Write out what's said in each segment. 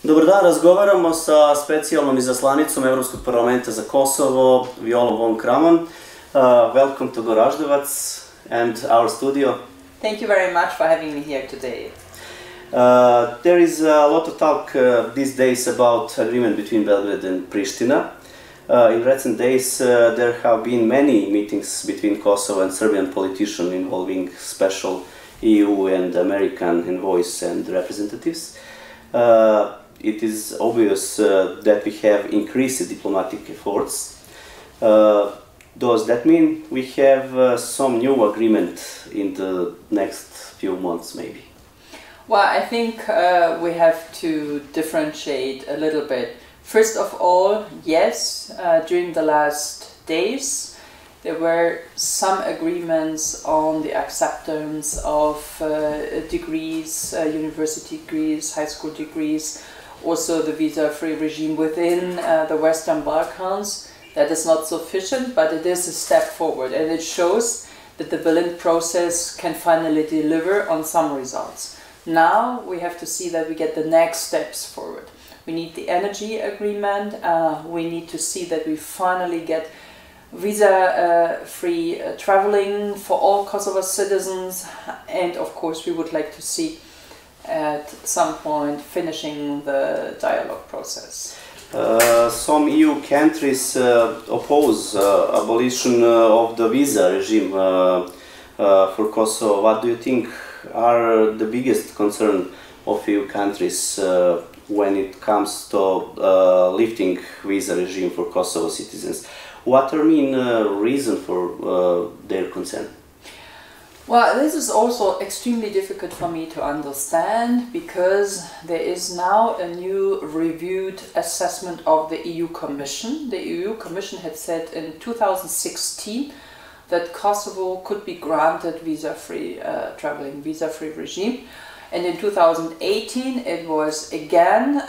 Dobar dan, razgovaramo sa specijalnom izaslanicom Evropskog parlamenta za Kosovo, Viola von Kramon. Welcome to Goraždevac and our studio. Thank you very much for having me here today. There is a lot of talk these days about agreement between Belgrade and Pristina. In recent days there have been many meetings between Kosovo and Serbian politicians involving special EU and American envoys and representatives. It is obvious that we have increased diplomatic efforts. Does that mean we have some new agreement in the next few months, maybe? Well, I think we have to differentiate a little bit. First of all, yes, during the last days there were some agreements on the acceptance of degrees, university degrees, high school degrees, also the visa-free regime within the Western Balkans. That is not sufficient, but it is a step forward, and it shows that the Berlin process can finally deliver on some results. Now we have to see that we get the next steps forward. We need the energy agreement, we need to see that we finally get visa-free traveling for all Kosovo citizens, and of course we would like to see at some point finishing the dialogue process. Some EU countries oppose abolition of the visa regime for Kosovo. What do you think are the biggest concern of EU countries when it comes to lifting visa regime for Kosovo citizens? What are main reason for their concern? Well, this is also extremely difficult for me to understand, because there is now a new reviewed assessment of the EU Commission. The EU Commission had said in 2016 that Kosovo could be granted visa-free traveling, visa-free regime. And in 2018 it was again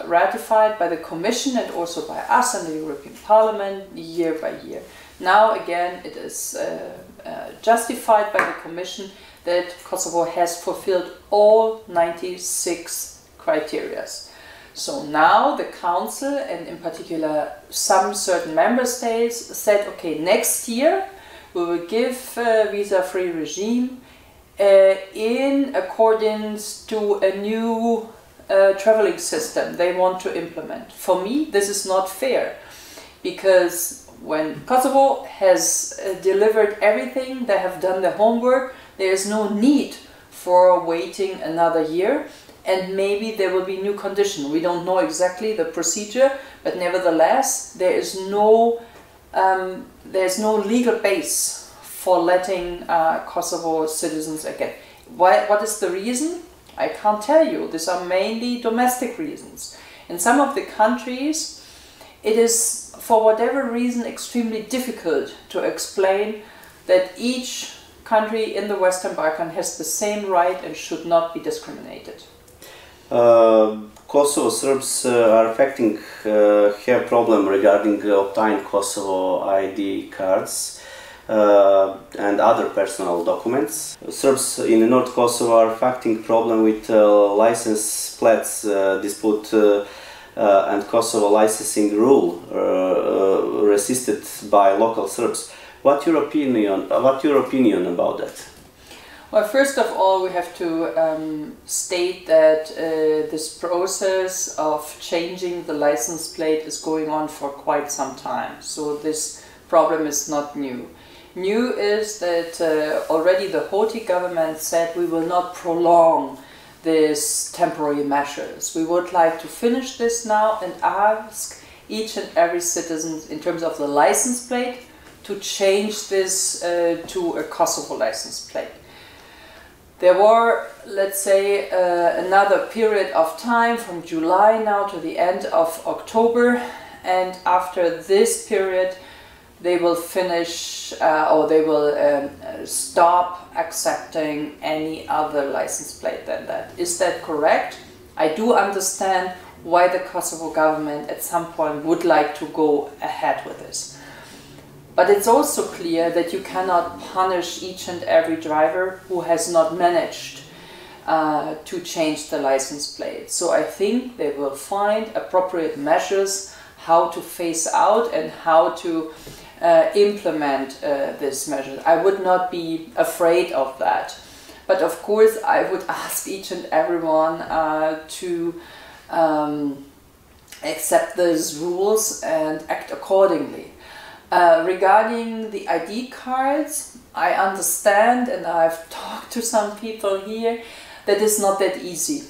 ratified by the Commission and also by us and the European Parliament year by year. Now again it is justified by the Commission that Kosovo has fulfilled all 96 criteria. So now the Council, and in particular some certain member states, said, okay, next year we will give a visa-free regime in accordance to a new traveling system they want to implement. For me, this is not fair, because when Kosovo has delivered everything, they have done the homework, there is no need for waiting another year, and maybe there will be new conditions. We don't know exactly the procedure, but nevertheless there is no legal base for letting Kosovo citizens again. What is the reason? I can't tell you. These are mainly domestic reasons. In some of the countries it is, for whatever reason, extremely difficult to explain that each country in the Western Balkan has the same right and should not be discriminated. Kosovo Serbs are have problem regarding obtaining Kosovo ID cards and other personal documents. Serbs in North Kosovo are facing problem with license plates dispute and Kosovo licensing rule resisted by local Serbs. What's your opinion about that? Well, first of all, we have to state that this process of changing the license plate is going on for quite some time. So this problem is not new. New is that already the Hoti government said we will not prolong these temporary measures. We would like to finish this now and ask each and every citizen, in terms of the license plate, to change this to a Kosovo license plate. There were, let's say, another period of time from July now to the end of October, and after this period they will finish or they will stop accepting any other license plate than that. Is that correct? I do understand why the Kosovo government at some point would like to go ahead with this. But it's also clear that you cannot punish each and every driver who has not managed to change the license plate. So I think they will find appropriate measures how to phase out and how to implement this measure. I would not be afraid of that. But of course, I would ask each and everyone to accept those rules and act accordingly. Regarding the ID cards, I understand, and I've talked to some people here, that it's not that easy.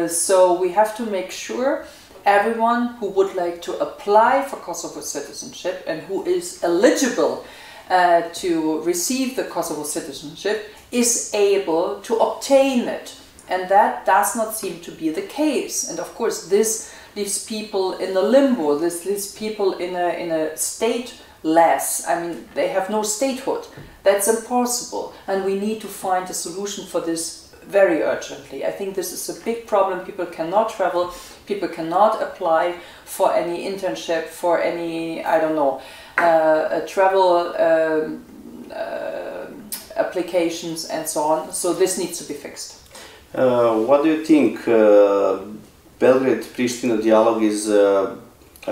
So we have to make sure everyone who would like to apply for Kosovo citizenship and who is eligible to receive the Kosovo citizenship is able to obtain it. And that does not seem to be the case. And of course this leaves people in a limbo, this leaves people in a stateless, I mean, they have no statehood. That's impossible. And we need to find a solution for this very urgently. I think this is a big problem. People cannot travel, people cannot apply for any internship, for any, I don't know, travel applications and so on. So this needs to be fixed. What do you think? Belgrade-Pristina dialogue is a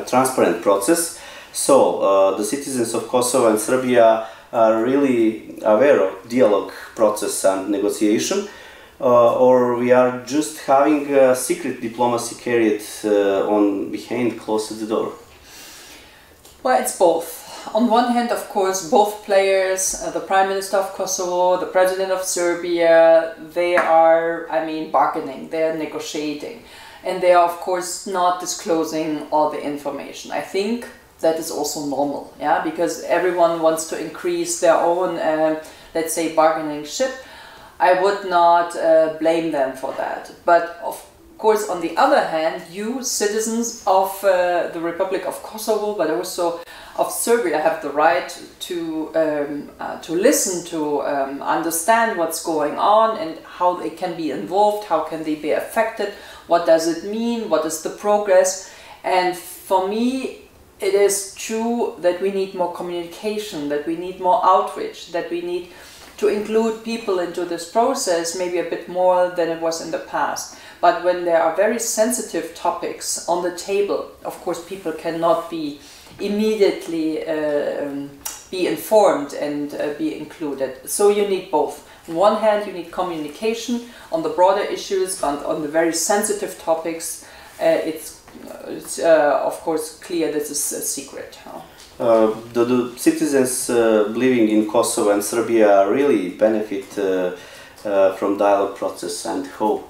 transparent process. So the citizens of Kosovo and Serbia are really aware of dialogue process and negotiation, or we are just having secret diplomacy carried on behind closed door? Well, it's both. On one hand, of course, both players, the Prime Minister of Kosovo, the President of Serbia, they are, I mean, bargaining, they are negotiating. And they are, of course, not disclosing all the information. I think that is also normal, yeah, because everyone wants to increase their own, let's say, bargaining chip. I would not blame them for that. But of course, on the other hand, you, citizens of the Republic of Kosovo, but also of Serbia, have the right to listen, to understand what's going on and how they can be involved, how can they be affected, what does it mean, what is the progress. And for me, it is true that we need more communication, that we need more outreach, that we need to include people into this process maybe a bit more than it was in the past. But when there are very sensitive topics on the table, of course people cannot be immediately be informed and be included. So you need both. On one hand you need communication on the broader issues, but on the very sensitive topics it's of course clear this is a secret. The citizens living in Kosovo and Serbia really benefit from dialogue process, and how?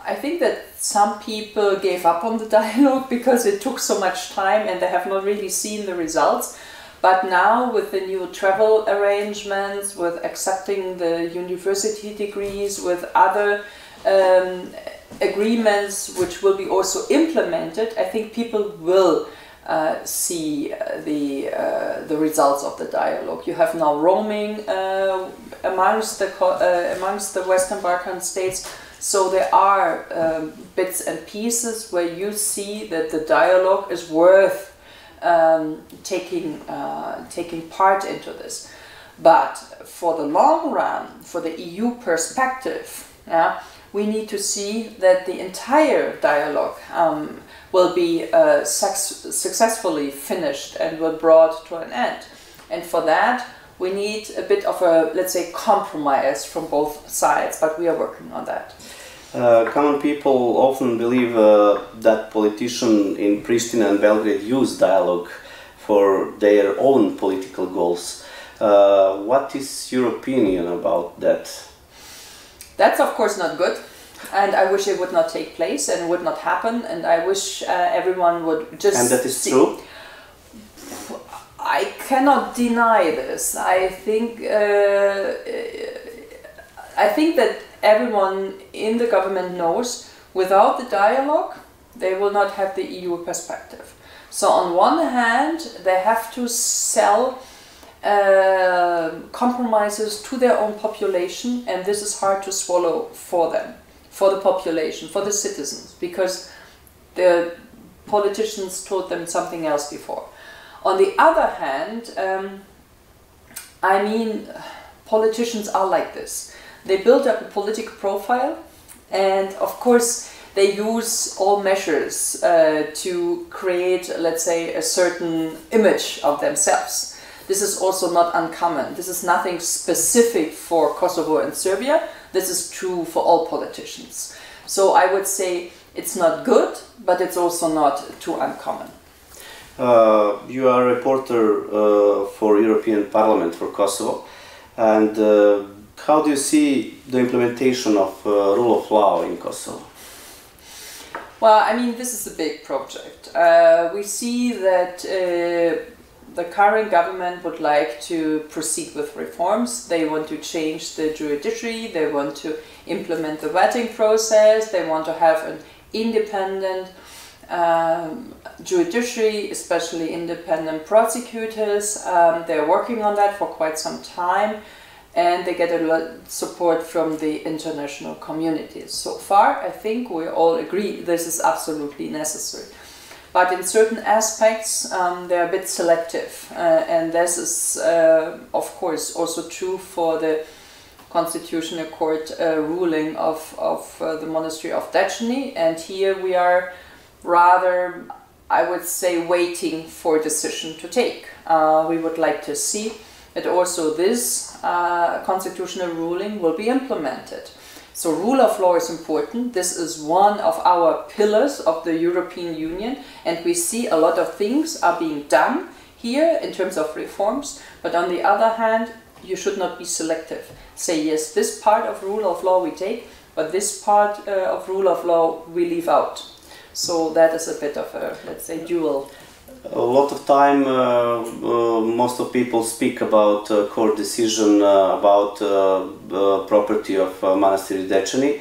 I think that some people gave up on the dialogue because it took so much time and they have not really seen the results. But now with the new travel arrangements, with accepting the university degrees, with other agreements which will be also implemented, I think people will see the results of the dialogue. You have now roaming amongst the Western Balkan states, so there are bits and pieces where you see that the dialogue is worth taking part into this. But for the long run, for the EU perspective, we need to see that the entire dialogue will be successfully finished and will brought to an end. And for that, we need a bit of a, let's say, compromise from both sides, but we are working on that. Common people often believe that politicians in Pristina and Belgrade use dialogue for their own political goals. What is your opinion about that? That's of course not good, and I wish it would not take place and it would not happen, and I wish everyone would just... And that is true? I cannot deny this. I think that everyone in the government knows without the dialogue they will not have the EU perspective. So on one hand they have to sell compromises to their own population, and this is hard to swallow for them, for the population, for the citizens, because the politicians told them something else before. On the other hand, I mean, politicians are like this. They build up a political profile, and of course they use all measures to create, let's say, a certain image of themselves. This is also not uncommon. This is nothing specific for Kosovo and Serbia. This is true for all politicians. So I would say it's not good, but it's also not too uncommon. You are a reporter for European Parliament for Kosovo, and how do you see the implementation of rule of law in Kosovo? Well, I mean, this is a big project. We see that the current government would like to proceed with reforms. They want to change the judiciary, they want to implement the vetting process, they want to have an independent judiciary, especially independent prosecutors. They're working on that for quite some time, and they get a lot of support from the international community. So far, I think we all agree this is absolutely necessary. But in certain aspects, they're a bit selective, and this is, of course, also true for the Constitutional Court ruling of the Manastiru of Dečani, and here we are rather, I would say, waiting for a decision to take. We would like to see that also this constitutional ruling will be implemented. So rule of law is important. This is one of our pillars of the European Union, and we see a lot of things are being done here in terms of reforms, but on the other hand, you should not be selective. Say, yes, this part of rule of law we take, but this part of rule of law we leave out. So that is a bit of a, let's say, dual. A lot of time, most of people speak about court decision about property of Manastiru Dečani,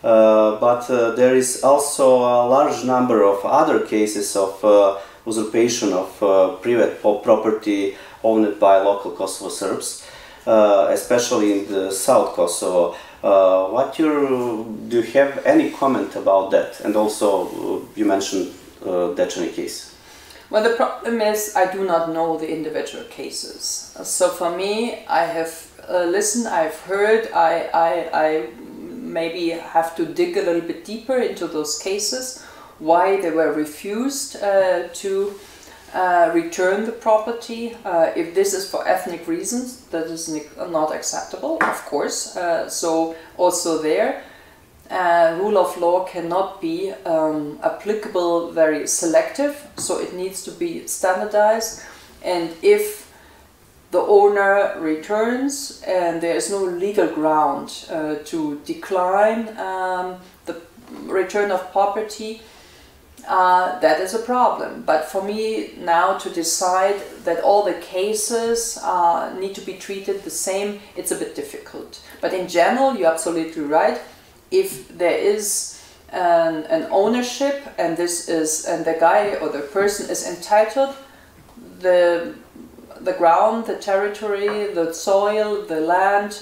but there is also a large number of other cases of usurpation of private property owned by local Kosovo Serbs, especially in the South Kosovo. Do you have any comment about that? And also, you mentioned Dečani case. Well, the problem is I do not know the individual cases. So for me, I have listened, I've heard, I maybe have to dig a little bit deeper into those cases, why they were refused to return the property. If this is for ethnic reasons, that is not acceptable, of course. So also there, rule of law cannot be applicable very selective, so it needs to be standardized, and if the owner returns and there is no legal ground to decline the return of property, that is a problem. But for me now to decide that all the cases need to be treated the same, it's a bit difficult. But in general, you're absolutely right. If there is an ownership and the guy or the person is entitled, the ground, the territory, the soil, the land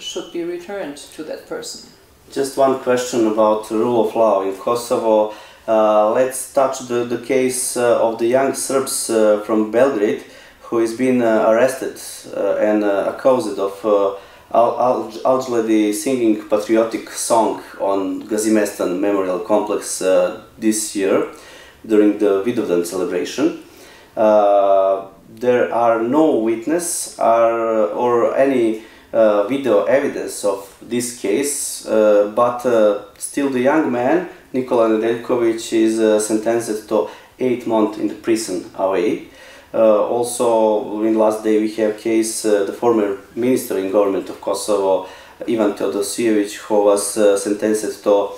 should be returned to that person. Just one question about the rule of law in Kosovo. Let's touch the case of the young Serbs from Belgrade who has been arrested and accused of allegedly singing patriotic song on Gazimestan Memorial Complex this year during the Vidovdan celebration. There are no witness or any video evidence of this case, but still the young man, Nikola Nedeljković, is sentenced to 8 months in the prison away. Also, in last day we have case the former minister in government of Kosovo, Ivan Teodosijević, who was sentenced to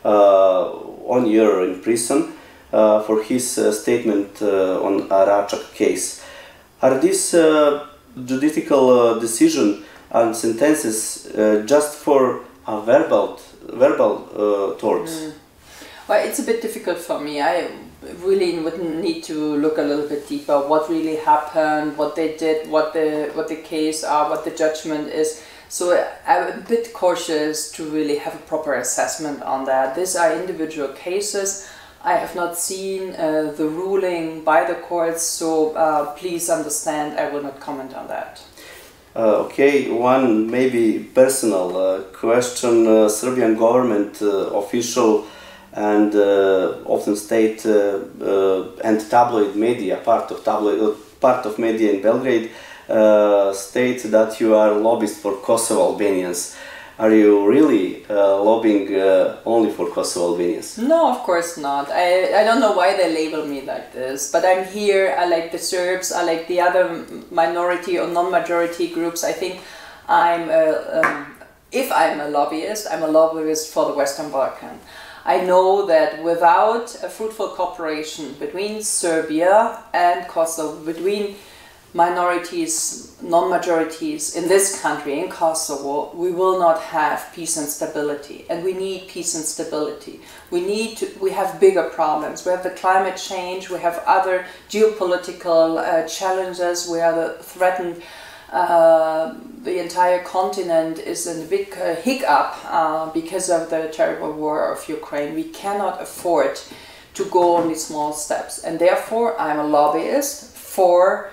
1 year in prison for his statement on a Račak case. Are these judicial decision and sentences just for a verbal torts? Well, it's a bit difficult for me. I really would need to look a little bit deeper. What really happened? What they did? What the case are? What the judgment is? So I'm a bit cautious to really have a proper assessment on that. These are individual cases. I have not seen the ruling by the courts, so please understand I will not comment on that. Okay, one maybe personal question. Serbian government official and often state and tabloid media, part of media in Belgrade, state that you are lobbyist for Kosovo Albanians. Are you really lobbying only for Kosovo Albanians? No, of course not. I don't know why they label me like this, but I'm here, I like the Serbs, I like the other minority or non-majority groups. I think if I'm a lobbyist for the Western Balkan. I know that without a fruitful cooperation between Serbia and Kosovo, between minorities, non-majorities in this country, in Kosovo, we will not have peace and stability. And we need peace and stability. We have bigger problems. We have the climate change, we have other geopolitical challenges, we are threatened. The entire continent is in a big hiccup because of the terrible war of Ukraine. We cannot afford to go on these small steps. And therefore, I'm a lobbyist for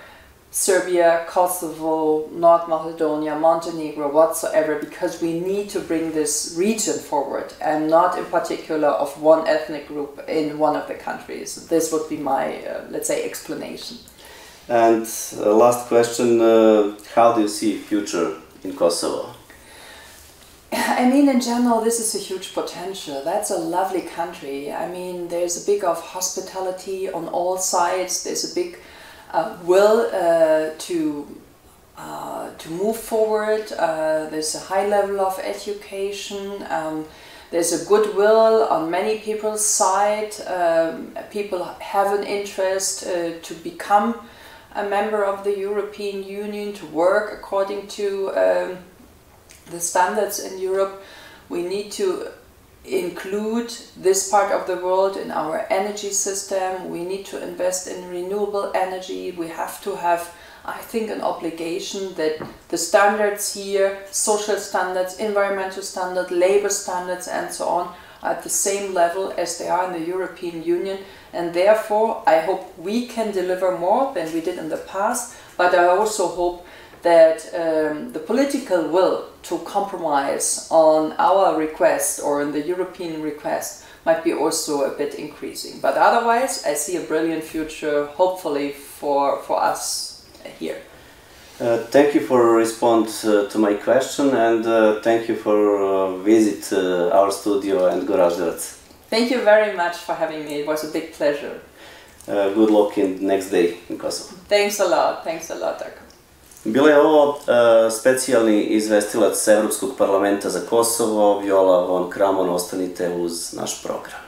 Serbia, Kosovo, North Macedonia, Montenegro, whatsoever, because we need to bring this region forward and not in particular of one ethnic group in one of the countries. This would be my, let's say, explanation. And last question, how do you see future in Kosovo? I mean, in general, this is a huge potential. That's a lovely country. I mean, there's a big of hospitality on all sides. There's a big will to move forward. There's a high level of education. There's a goodwill on many people's side. People have an interest to become a member of the European Union, to work according to the standards in Europe. We need to include this part of the world in our energy system. We need to invest in renewable energy. We have to have, I think, an obligation that the standards here, social standards, environmental standards, labor standards and so on, are at the same level as they are in the European Union. And therefore, I hope we can deliver more than we did in the past, but I also hope that the political will to compromise on our request or in the European request might be also a bit increasing. But otherwise, I see a brilliant future, hopefully, for us here. Thank you for response to my question, and thank you for visit our studio and Goraždevac. Thank you very much for having me. It was a big pleasure. Good luck in the next day in Kosovo. Thanks a lot. Thanks a lot, Darko. Bila je ovo specijalni izvestilac Evropskog parlamenta za Kosovo, Viola von Kramon. Ostanite uz naš program.